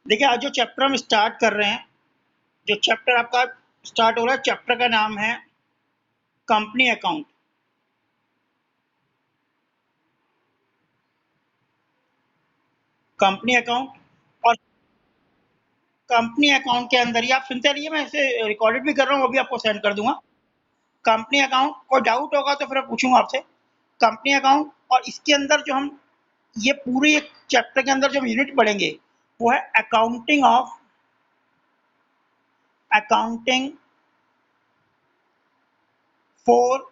देखिए आज जो चैप्टर हम स्टार्ट कर रहे हैं, जो चैप्टर आपका स्टार्ट हो रहा है, चैप्टर का नाम है कंपनी अकाउंट। कंपनी अकाउंट और कंपनी अकाउंट के अंदर ही आप सुनते रहिए, मैं इसे रिकॉर्डेड भी कर रहा हूँ, वो भी आपको सेंड कर दूंगा। कंपनी अकाउंट, कोई डाउट होगा तो फिर पूछूंगा आपसे। कंपनी अकाउंट और इसके अंदर जो हम ये पूरी एक चैप्टर के अंदर जो हम यूनिट पढ़ेंगे वो है accounting for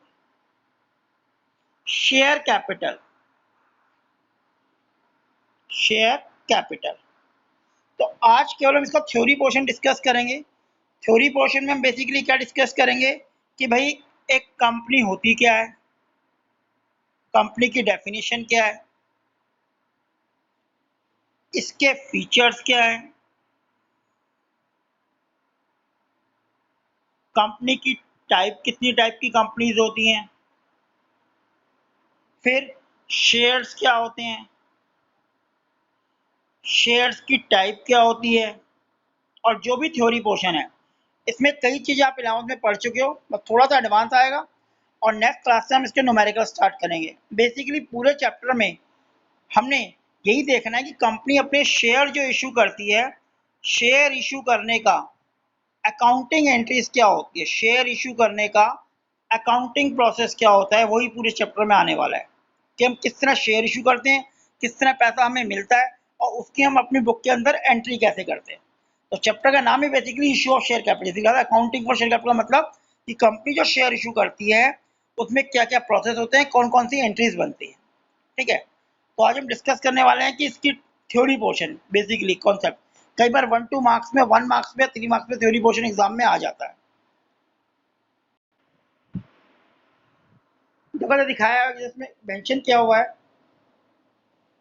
share capital. Share capital. तो आज केवल हम इसका थ्योरी पोर्शन डिस्कस करेंगे। थ्योरी पोर्शन में हम बेसिकली क्या डिस्कस करेंगे कि भाई एक कंपनी होती क्या है, कंपनी की डेफिनेशन क्या है, इसके फीचर्स क्या है, कंपनी की टाइप, कितनी टाइप की कंपनीज होती हैं, फिर शेयर्स क्या होते हैं, शेयर्स की टाइप क्या होती है, और जो भी थ्योरी पोर्शन है इसमें कई चीज़ें आप 11th में पढ़ चुके हो, बस थोड़ा सा एडवांस आएगा और नेक्स्ट क्लास से हम इसके न्यूमेरिकल स्टार्ट करेंगे। बेसिकली पूरे चैप्टर में हमने यही देखना है कि कंपनी अपने शेयर जो इशू करती है, शेयर इशू करने का अकाउंटिंग एंट्रीज क्या होती है, शेयर इशू करने का अकाउंटिंग प्रोसेस क्या होता है, वही पूरे चैप्टर में आने वाला है कि हम किस तरह शेयर इशू करते हैं, किस तरह पैसा हमें मिलता है और उसकी हम अपनी बुक के अंदर एंट्री कैसे करते हैं। तो चैप्टर का नाम है basically issue of share capital. Accounting for share capital का मतलब कि कंपनी जो शेयर इशू करती है उसमें क्या क्या प्रोसेस होते हैं, कौन कौन सी एंट्रीज बनती है। ठीक है, तो आज हम डिस्कस करने वाले हैं कि इसकी थ्योरी पोर्शन, बेसिकली कॉन्सेप्ट। कई बार 1-2 मार्क्स में, 1 मार्क्स में, 3 मार्क्स में थ्योरी पोर्शन एग्जाम में आ जाता है। देखो दिखाया है जिसमें मेंशन किया हुआ है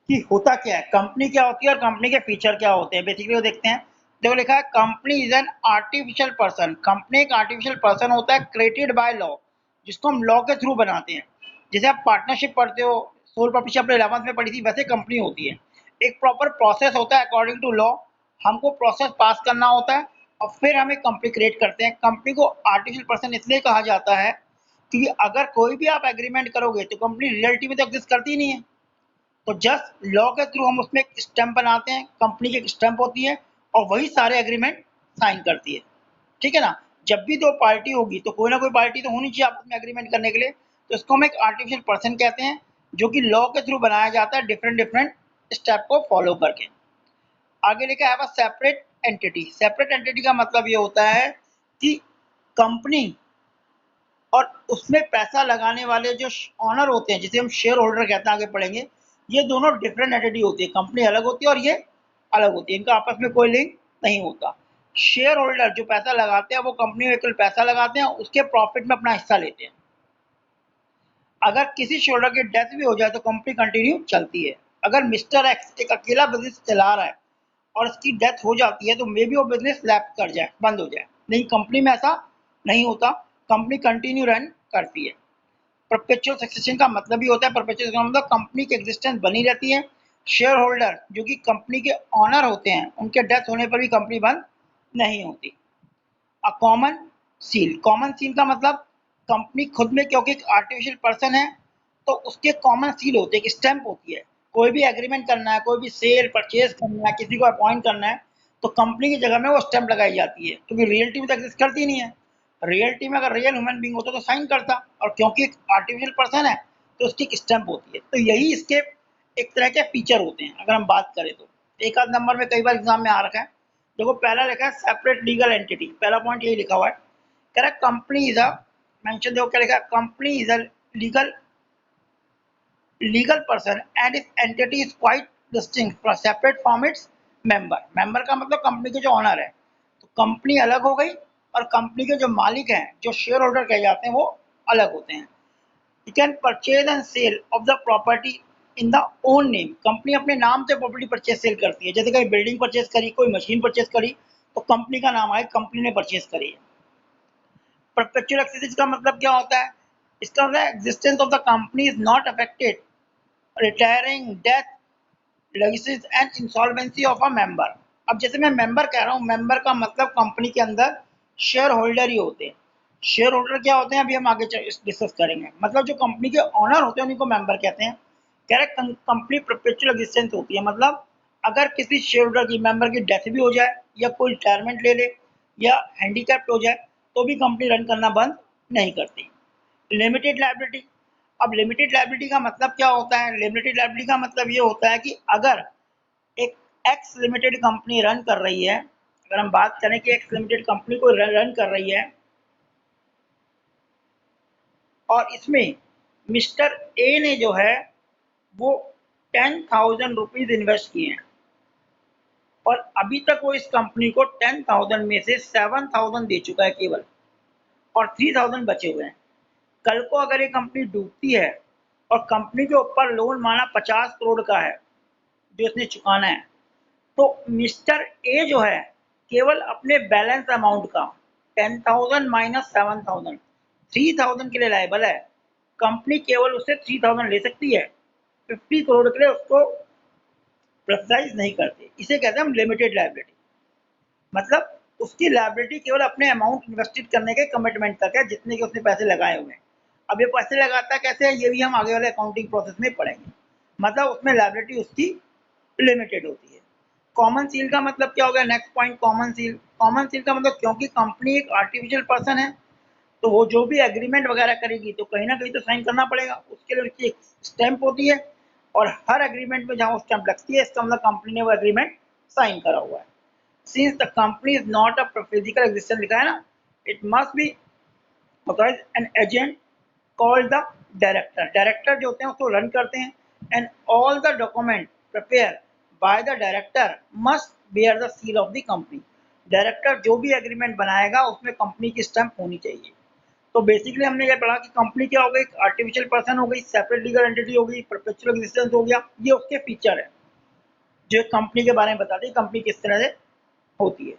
कि होता क्या है, कंपनी क्या होती है और कंपनी के फीचर क्या होते हैं। बेसिकली वो देखते हैं। देखो लिखा है company is an artificial person. Company एक आर्टिफिशियल पर्सन होता है क्रिएटेड बाय लॉ, जिसको हम लॉ के थ्रू बनाते हैं। जैसे आप पार्टनरशिप पढ़ते हो, सोल पार्टनरशिप अपने 11th में पढ़ी थी, वैसे कंपनी होती है। एक प्रॉपर प्रोसेस होता है अकॉर्डिंग टू लॉ, हमको प्रोसेस पास करना होता है और फिर हम एक कंपनी क्रिएट करते हैं। कंपनी को आर्टिफिशियल पर्सन इसलिए कहा जाता है क्योंकि अगर कोई भी आप एग्रीमेंट करोगे तो कंपनी रियलिटी में तो एग्जिस्ट करती नहीं है। तो जस्ट लॉ के थ्रू हम उसमें एक स्टैंप बनाते हैं, कंपनी की एक स्टैंप होती है और वही सारे एग्रीमेंट साइन करती है। ठीक है ना। जब भी दो पार्टी होगी तो कोई ना कोई पार्टी तो होनी चाहिए आपस में एग्रीमेंट करने के लिए, तो इसको हम एक आर्टिफिशियल पर्सन कहते हैं जो कि लॉ के थ्रू बनाया जाता है डिफरेंट डिफरेंट स्टेप को फॉलो करके। आगे लिखा है सेपरेट एंटिटी। सेपरेट एंटिटी का मतलब ये होता है कि कंपनी और उसमें पैसा लगाने वाले जो ऑनर होते हैं, जिसे हम शेयर होल्डर कहते हैं, आगे पढ़ेंगे, ये दोनों डिफरेंट एंटिटी होती है। कंपनी अलग होती है और ये अलग होती है, इनका आपस में कोई लिंक नहीं होता। शेयर होल्डर जो पैसा लगाते हैं वो कंपनी में केवल पैसा लगाते हैं, उसके प्रॉफिट में अपना हिस्सा लेते हैं। अगर किसी शेयर होल्डर की डेथ भी हो जाए तो कंपनी कंटिन्यू चलती है। अगर मिस्टर एक्स एक अकेला बिजनेस चला रहा है और उसकी डेथ हो जाती है तो मे बी वो बिजनेस लैप्स कर जाए, बंद हो जाए, लेकिन कंपनी में ऐसा नहीं होता, कंपनी कंटिन्यू रन करती है। परपेचुअल सक्सेशन का मतलब ही होता है, परपेचुअल का मतलब कंपनी की एग्जिस्टेंस बनी रहती है। शेयर होल्डर जो कि कंपनी के ऑनर होते हैं, उनके डेथ होने पर भी कंपनी बंद नहीं होती। A common seal. Common seal का मतलब कंपनी खुद में, क्योंकि एक आर्टिफिशियल पर्सन है तो उसके कॉमन सील होते हैं, एक स्टैंप होती है। कोई भी एग्रीमेंट करना है, कोई भी सेल परचेज करना है, किसी को अपॉइंट करना है तो कंपनी की जगह में वो स्टैंप लगाई जाती है, क्योंकि रियलिटी में तो एग्जिस्ट करती नहीं है। रियलिटी में अगर रियल ह्यूमन बींग होता तो साइन करता, और क्योंकि एक आर्टिफिशियल पर्सन है तो उसकी एक स्टैंप होती है। तो यही इसके एक तरह के फीचर होते हैं। अगर हम बात करें तो एक आध नंबर में कई बार एग्जाम में आ रखा है। देखो पहला लिखा है सेपरेट लीगल एंटिटी, पहला पॉइंट यही लिखा हुआ है। कह रहा है कंपनी इज अ, मेंशन देखो क्या लिखा है, company is a legal legal person and its entity is quite distinct separate from its member. Member का मतलब कंपनी के जो ऑनर है, तो कंपनी अलग हो गई और कंपनी के जो मालिक हैं, जो शेयर होल्डर कहे जाते हैं, वो अलग होते हैं। You can purchase and sale of the property in the own name. Company अपने नाम से प्रॉपर्टी परचेज सेल करती है। जैसे कहीं बिल्डिंग परचेज करी, कोई मशीन परचेज करी तो कंपनी का नाम आए, कंपनी ने परचेज करी है। परपेचुअल एक्सेस का मतलब क्या होता है, इसका मतलब existence of the company is not affected retiring, death, legacies and insolvency of a member। अब जैसे मैं मेंबर कह रहा हूँ, मेंबर का मतलब कंपनी के अंदर शेयर होल्डर ही होते हैं। शेयर होल्डर क्या होते हैं अभी हम आगे डिस्कस करेंगे। मतलब जो कंपनी के ऑनर होते हैं उन्हीं को मेंबर कहते हैं। कह रहे कंपनी परपेचुअल एग्जिस्टेंस होती है, मतलब अगर किसी शेयर होल्डर की मेंबर की डेथ भी हो जाए या कोई रिटायरमेंट ले ले या हैंडीकैप्ड हो जाए तो भी कंपनी रन करना बंद नहीं करती। Limited liability. अब लिमिटेड लायबिलिटी का मतलब क्या होता है? लिमिटेड लायबिलिटी का मतलब ये होता है कि अगर एक एक्स लिमिटेड कंपनी रन कर रही है, अगर हम बात करें कि एक्स लिमिटेड कंपनी को रन कर रही है और इसमें मिस्टर ए ने जो है वो 10,000 रुपीज इन्वेस्ट किए हैं और अभी तक वो इस कंपनी को 10,000 में से 7,000 दे चुका है केवल, और 3,000 बचे हुए हैं। कल को अगर ये कंपनी डूबती है और कंपनी के ऊपर लोन माना 50 करोड़ का है जो इसने चुकाना है, तो मिस्टर ए जो है केवल अपने बैलेंस अमाउंट का 10,000 माइनस 7,000 3,000 के लिए लायबल है। कंपनी केवल उससे 3,000 ले सकती है, 50 करोड़ के लिए उसको प्रेशराइज नहीं करते। इसे कहते हैं हम लिमिटेड लायबिलिटी। मतलब उसकी लायबिलिटी केवल अपने अमाउंट इन्वेस्टेड करने के कमिटमेंट तक है जितने के उसने पैसे लगाए हुए हैं। अब ये पैसे लगाता कैसे है ये भी हम आगे वाले अकाउंटिंग प्रोसेस में पढ़ेंगे। मतलब उसमें लायबिलिटी उसकी लिमिटेड होती है। कॉमन सील का मतलब क्या हो गया? Next point, common seal. Common seal का मतलब क्योंकि कंपनी एक आर्टिफिशियल पर्सन है तो वो जो भी एग्रीमेंट वगैरह करेगी तो कहीं ना कहीं तो साइन करना पड़ेगा, उसके लिए उसकी एक स्टैंप होती है और हर एग्रीमेंट में जहाँ वो स्टैंप लगती है इसका मतलब कंपनी ने वो एग्रीमेंट साइन करा हुआ है। Since the company is not a physical existence लिखा है ना, it must be authorise an agent called the director. Director जो होते हैं उसको रन करते हैं and all the document prepare by the director must bear the seal of the company. Director जो भी एग्रीमेंट बनाएगा उसमें कंपनी की स्टैंप होनी चाहिए। तो बेसिकली हमने ये पढ़ा कि कंपनी क्या हो गई? आर्टिफिशियल पर्सन हो गई, सेपरेट लीगल एंटिटी हो गई, परपेचुअल एग्जिस्टेंस हो गया। ये उसके फीचर है जो एक कंपनी के बारे में बताती है कंपनी किस तरह से होती है।